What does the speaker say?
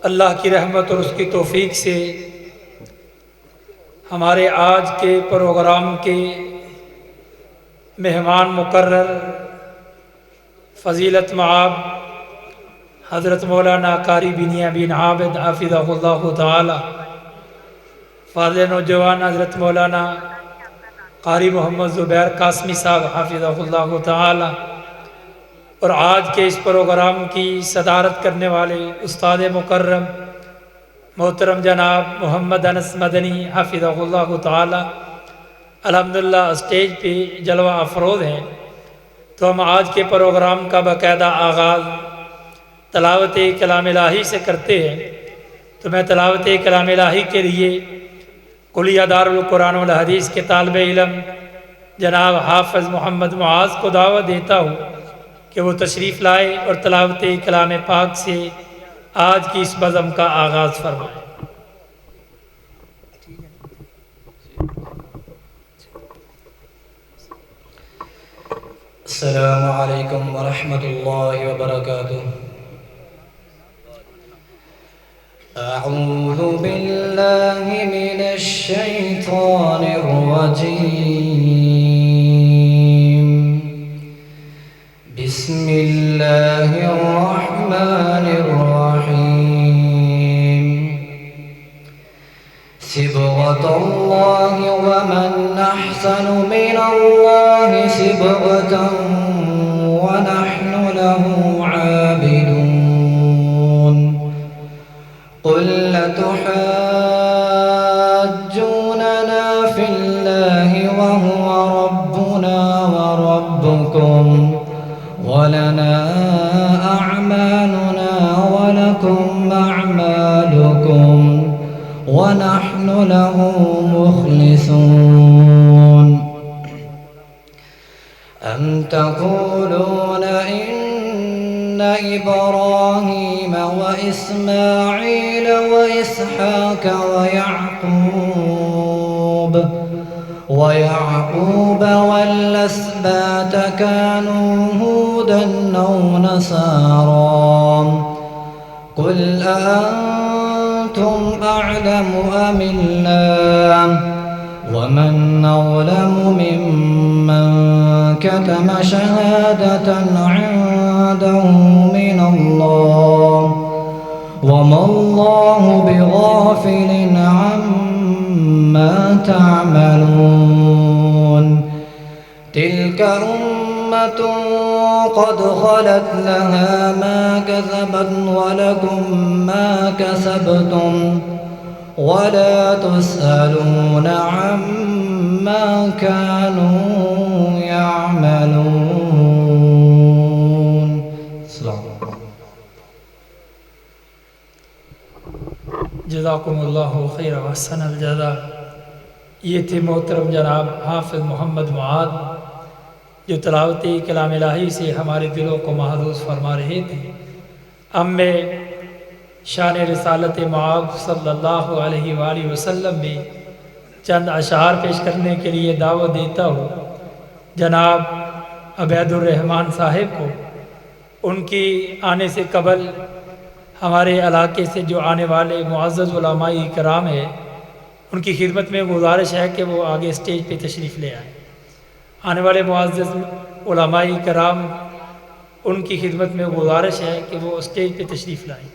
اللہ کی رحمت اور اس کی توفیق سے ہمارے آج کے پروگرام کے مہمان مقرر فضیلت مآب حضرت مولانا قاری بن عابد حافظہ اللہ تعالی، فاضل نوجوان حضرت مولانا قاری محمد زبیر قاسمی صاحب حافظہ اللہ تعالی، اور آج کے اس پروگرام کی صدارت کرنے والے استاد مکرم محترم جناب محمد انس مدنی حافظہ اللہ تعالی، الحمدللہ اسٹیج پہ جلوہ افروز ہیں۔ تو ہم آج کے پروگرام کا باقاعدہ آغاز تلاوت کلام الہی سے کرتے ہیں، تو میں تلاوت کلام الہی کے لیے کلیہ دارالقرآن والحدیث کے طالب علم جناب حافظ محمد معاذ کو دعوت دیتا ہوں کہ وہ تشریف لائے اور تلاوت کلام پاک سے آج کی اس بزم کا آغاز فرمائے۔ السلام علیکم ورحمۃ اللہ وبرکاتہ۔ اعوذ باللہ من الشیطان الرجیم، بسم اللہ الرحمن الرحیم۔ صبغة اللہ ومن احسن من اللہ صبغة ونحن له عابدون۔ قل لتحاجوننا في الله وهو ربنا وربكم ولنا أعمالنا ولكم أعمالكم ونحن له مخلصون۔ أم تقولون إن إبراهيم وإسماعيل وإسحاق ويعقوب والأسباط كانوا هودا أو نصارى؟ قل أأنتم أعلم أم الله؟ ومن أظلم ممن كتم شهادة عنده من الله وما الله بغافل عما تعملون۔ تلك أمة قد خلت لها ما كسبت ولكم ما كسبتم ولا تسألون عما كانوا يعملون۔ جزاکم اللہ خیر و احسن الجزا۔ یہ تھے محترم جناب حافظ محمد معاذ جو تلاوت کلام الہی سے ہمارے دلوں کو محظوظ فرما رہے تھے۔ اب میں شان رسالت معاذ صلی اللہ علیہ وآلہ وسلم میں چند اشعار پیش کرنے کے لیے دعوت دیتا ہوں جناب عبید الرحمن صاحب کو۔ ان کی آنے سے قبل ہمارے علاقے سے جو آنے والے معزز علماء کرام ہیں، ان کی خدمت میں گزارش ہے کہ وہ آگے اسٹیج پہ تشریف لے آئیں۔ آنے والے معزز علماء کرام، ان کی خدمت میں گزارش ہے کہ وہ اسٹیج پہ تشریف لائیں۔